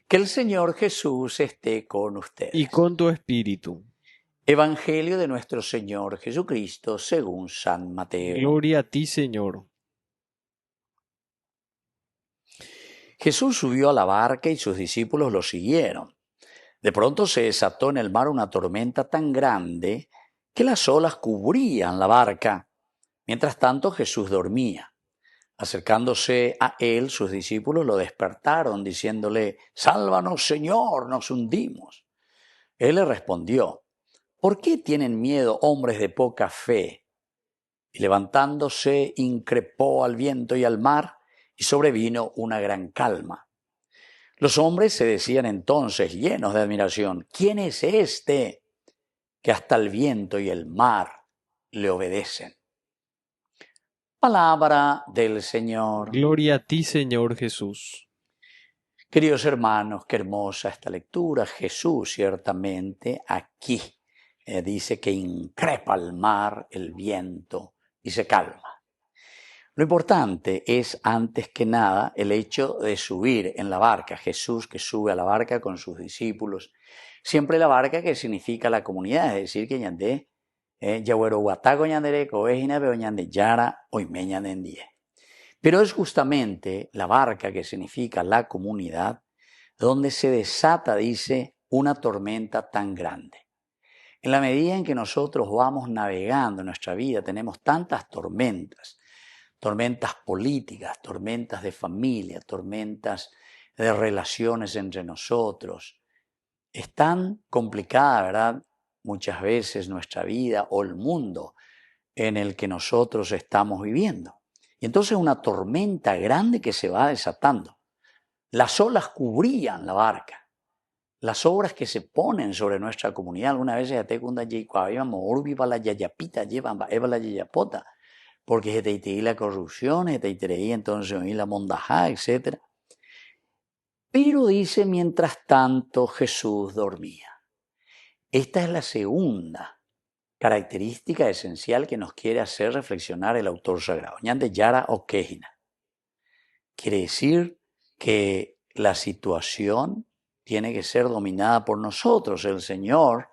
Que el Señor Jesús esté con y ustedes. con tu espíritu. Evangelio de nuestro Señor Jesucristo según San Mateo. Gloria a ti, Señor. Jesús subió a la barca y sus discípulos lo siguieron. De pronto se desató en el mar una tormenta tan grande que las olas cubrían la barca. Mientras tanto Jesús dormía. Acercándose a él, sus discípulos lo despertaron, diciéndole: «Sálvanos, Señor, nos hundimos». Él le respondió: «¿Por qué tienen miedo, hombres de poca fe?». Y levantándose, increpó al viento y al mar, y sobrevino una gran calma. Los hombres se decían entonces, llenos de admiración: «¿Quién es este que hasta el viento y el mar le obedecen?». Palabra del Señor. Gloria a ti, Señor Jesús. Queridos hermanos, qué hermosa esta lectura. Jesús ciertamente aquí dice que increpa al mar, el viento, y se calma. Lo importante es, antes que nada, el hecho de subir en la barca. Jesús que sube a la barca con sus discípulos. Siempre la barca, que significa la comunidad, es decir, que ñandé, yagüero guatago ñandere, coejina veo ñande yara, oime ñandendie. Pero es justamente la barca, que significa la comunidad, donde se desata, dice, una tormenta tan grande. En la medida en que nosotros vamos navegando en nuestra vida, tenemos tantas tormentas políticas, tormentas de familia, tormentas de relaciones entre nosotros. Es tan complicada, ¿verdad?, muchas veces nuestra vida o el mundo en el que nosotros estamos viviendo. Y entonces una tormenta grande que se va desatando. Las olas cubrían la barca. Las obras que se ponen sobre nuestra comunidad, alguna vez ya te cunda íbamos urbi para la yayapita, llevan eva la yayapota, porque se te itirí la corrupción, se te itirí entonces la mondajá, etc. Pero dice, mientras tanto Jesús dormía. Esta es la segunda característica esencial que nos quiere hacer reflexionar el autor sagrado. Ñande Yara o Quejina. Quiere decir que la situación tiene que ser dominada por nosotros. El Señor,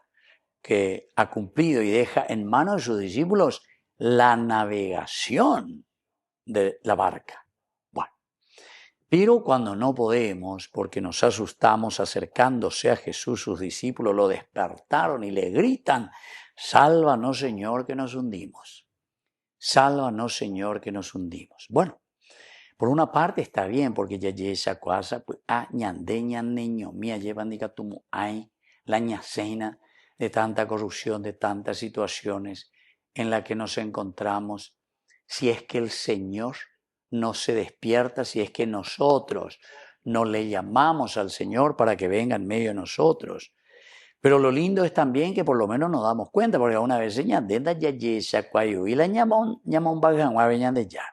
que ha cumplido y deja en manos de sus discípulos la navegación de la barca. Bueno, pero cuando no podemos, porque nos asustamos, acercándose a Jesús, sus discípulos lo despertaron y le gritan: «Sálvanos, Señor, que nos hundimos. Sálvanos, Señor, que nos hundimos». Bueno, por una parte está bien, porque ya esa cosa, pues, ñande ñaneño, mía llevan digatumo, hay la ñacena de tanta corrupción, de tantas situaciones en las que nos encontramos. Si es que el Señor no se despierta, si es que nosotros no le llamamos al Señor para que venga en medio de nosotros. Pero lo lindo es también que por lo menos nos damos cuenta, porque una vez ñande ya esa cuayo y la ñamón bajan a veñan de ya.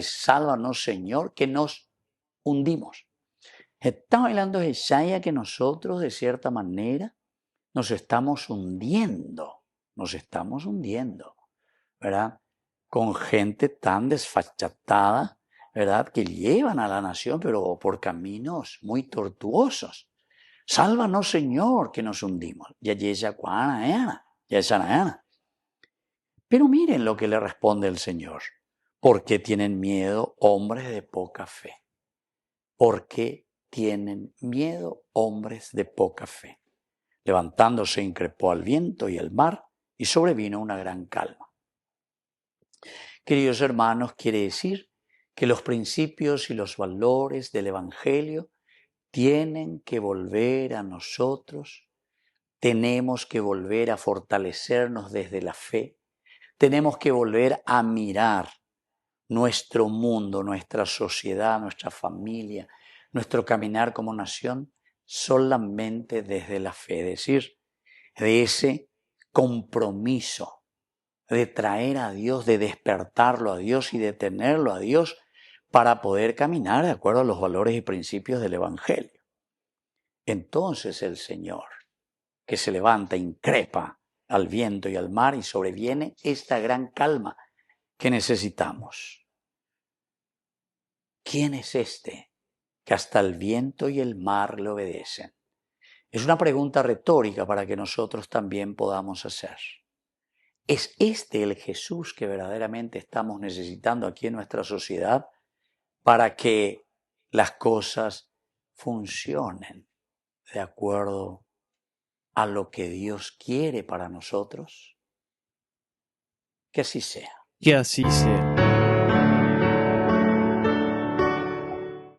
Sálvanos, Señor, que nos hundimos. Está hablando de Isaías que nosotros, de cierta manera, nos estamos hundiendo, ¿verdad? Con gente tan desfachatada, ¿verdad?, que llevan a la nación, pero por caminos muy tortuosos. Sálvanos, Señor, que nos hundimos. Pero miren lo que le responde el Señor. ¿Por qué tienen miedo, hombres de poca fe? ¿Por qué tienen miedo, hombres de poca fe? Levantándose, increpó al viento y al mar, y sobrevino una gran calma. Queridos hermanos, quiere decir que los principios y los valores del Evangelio tienen que volver a nosotros. Tenemos que volver a fortalecernos desde la fe. Tenemos que volver a mirar nuestro mundo, nuestra sociedad, nuestra familia, nuestro caminar como nación, solamente desde la fe, es decir, de ese compromiso de traer a Dios, de despertarlo a Dios y de tenerlo a Dios para poder caminar de acuerdo a los valores y principios del Evangelio. Entonces el Señor, que se levanta, increpa al viento y al mar, y sobreviene esta gran calma que necesitamos. ¿Quién es este que hasta el viento y el mar le obedecen. Es una pregunta retórica para que nosotros también podamos hacer. ¿Es este el Jesús que verdaderamente estamos necesitando aquí en nuestra sociedad para que las cosas funcionen de acuerdo a lo que Dios quiere para nosotros? Que así sea. Que así sea.